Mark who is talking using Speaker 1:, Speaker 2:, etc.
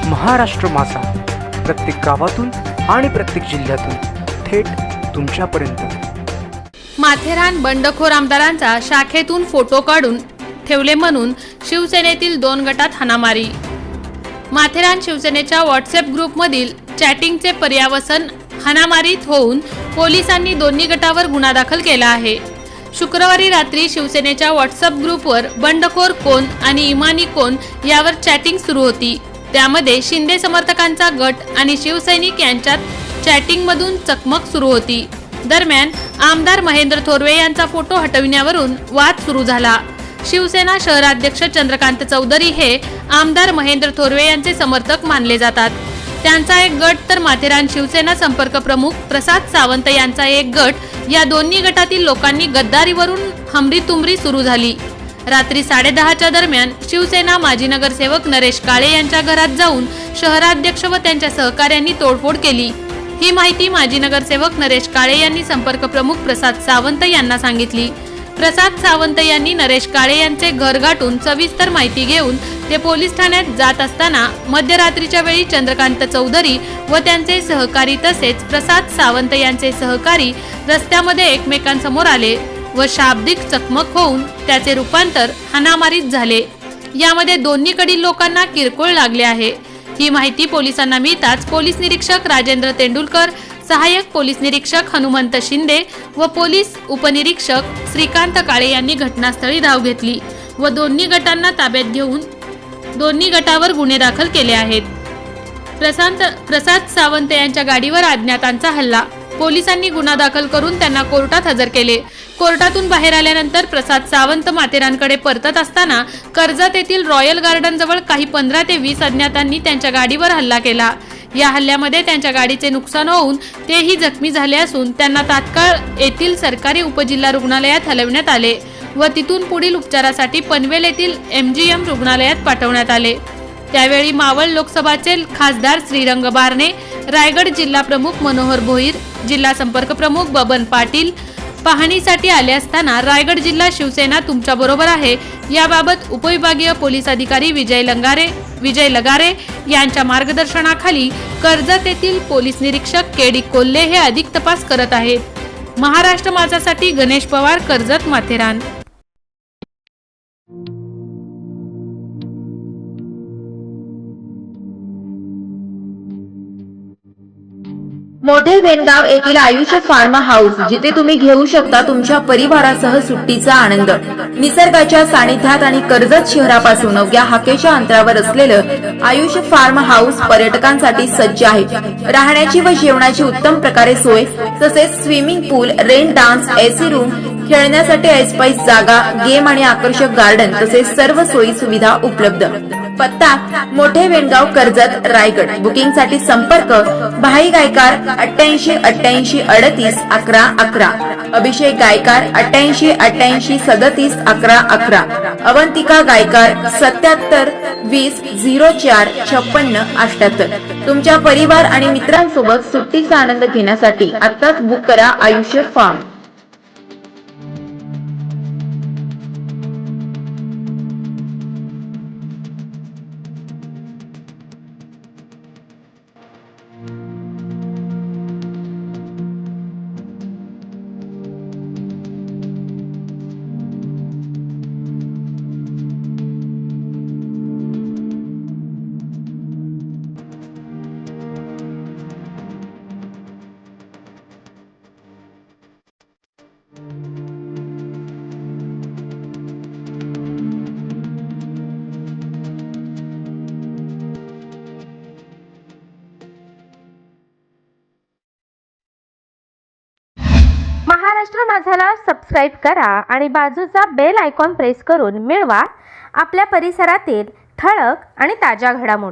Speaker 1: महाराष्ट्र माझा, प्रत्येक गावातून आणि प्रत्येक जिल्ह्यातून थेट तुमच्यापर्यंत।
Speaker 2: माथेरान बंडखोर आमदारांचा शाखेतून फोटो काढून ठेवले म्हणून शिवसेनेतील 2 गटात हाणामारी। माथेरान शिवसेनेच्या व्हॉट्सअप ग्रुपमधील चॅटिंगचे पर्यावसन हाणामारीत होऊन पोलिसांनी दोन्ही गटावर गुन्हा दाखल केला आहे। शुक्रवारी रात्री शिवसेनेच्या व्हॉट्सअप ग्रुपवर बंडखोर कोण आणि इमानी कोण यावर चॅटिंग सुरू होती। त्यामध्ये शिंदे समर्थकांचा गट आणि शिवसैनिक यांच्यात चॅटिंगमधून चकमक सुरू होती। दरम्यान आमदार महेंद्र थोरवे यांचा फोटो हटविण्यावरून वाद सुरू झाला। शिवसेना शहराध्यक्ष चंद्रकांत चौधरी हे आमदार महेंद्र थोरवे यांचे समर्थक मानले जातात। त्यांचा एक गट तर माथेरान शिवसेना संपर्क प्रमुख प्रसाद सावंत यांचा एक गट या दोन्ही गटातील लोकांनी गद्दारीवरून हमरीतुमरी सुरू झाली। रात्री 10:30च्या दरम्यान शिवसेना माजी नगरसेवक नरेश काळे यांच्या घरात जाऊन शहराध्यक्ष व त्यांच्या सहकाऱ्यांनी तोडफोड केली। ही माहिती माजी नगरसेवक नरेश काळे यांनी संपर्क प्रमुख प्रसाद सावंत यांना सांगितली। प्रसाद सावंत यांनी नरेश काळे यांचे घर गाठून सविस्तर माहिती घेऊन ते पोलीस ठाण्यात जात असताना मध्यरात्रीच्या वेळी चंद्रकांत चौधरी व त्यांचे सहकारी तसेच प्रसाद सावंत यांचे सहकारी रस्त्यामध्ये एकमेकांसमोर आले व शाब्दिक चकमक होऊन त्याचे रूपांतर हाणामारीत झाले। यामध्ये दोन्हीकडील लोकांना किरकोळ लागले आहे। ही माहिती पोलिसांना मिळताच पोलीस निरीक्षक राजेंद्र तेंडुलकर, सहाय्यक पोलीस निरीक्षक हनुमंत शिंदे व पोलीस उपनिरीक्षक श्रीकांत काळे यांनी घटनास्थळी धाव घेतली व दोन्ही गटांना ताब्यात घेऊन दोन्ही गटावर गुन्हे दाखल केले आहेत। प्रसाद सावंत यांच्या गाडीवर अज्ञातांचा हल्ला। पोलिसांनी गुन्हा दाखल करून त्यांना कोर्टात हजर केले। कोर्टातून बाहेर आल्यानंतर प्रसाद सावंत माथेरानकडे परतत असताना कर्जत येथील रॉयल गार्डन जवळ काही 15 ते 20 अज्ञातांनी त्यांच्या गाडीवर हल्ला केला। या हल्ल्यामध्ये त्यांच्या गाडीचे नुकसान होऊन तेही जखमी झाले असून त्यांना तात्काळ येथील सरकारी उपजिल्हा रुग्णालयात हलवण्यात आले व तिथून पुढील उपचारासाठी पनवेल येथील MGM रुग्णालयात पाठवण्यात आले। त्यावेळी मावळ लोकसभाचे खासदार श्रीरंग बारणे, रायगड जिल्हा प्रमुख मनोहर भोईर, जिल्हा संपर्क प्रमुख बबन पाटील पाहणीसाठी आले असताना रायगड जिल्हा शिवसेना तुमच्या बरोबर आहे याबाबत उपविभागीय पोलीस अधिकारी विजय लगारे यांच्या मार्गदर्शनाखाली कर्जत येथील पोलीस निरीक्षक KD कोल्हे हे अधिक तपास करत आहेत। महाराष्ट्र माझासाठी गणेश पवार, कर्जत, माथेरान।
Speaker 3: मोठे वेणगाव येथील आयुष फार्म हाऊस, जिथे तुम्ही घेऊ शकता तुमच्या परिवारासह सुट्टीचा आनंद। निसर्गाच्या सानिध्यात आणि कर्जत शहरापासून अवघ्या हाकेच्या अंतरावर असलेलं आयुष फार्म हाऊस पर्यटकांसाठी सज्ज आहे। राहण्याची व जेवणाची उत्तम प्रकारे सोय, तसेच स्विमिंग पूल, रेन डान्स, AC रूम, खेळण्यासाठी ऐसपैस जागा, गेम आणि आकर्षक गार्डन तसेच सर्व सोयी सुविधा उपलब्ध। पत्ता मोठे वेणगाव, कर्जत, रायगड। बुकिंग साठी संपर्क भाई गायकार 88 88 38 11 11, अभिषेक गायकार 88 88 37 11 11, अवंतिका गायकार 77 20 04 56 78। तुमच्या परिवार आणि मित्रांसोबत सुट्टीचा आनंद घेण्यासाठी आताच बुक करा आयुष फार्म।
Speaker 4: महाराष्ट्र माझाला सबस्क्राईब करा आणि बाजूचा बेल आयकॉन प्रेस करून मिळवा आपल्या परिसरातील ठळक आणि ताज्या घडामोडी।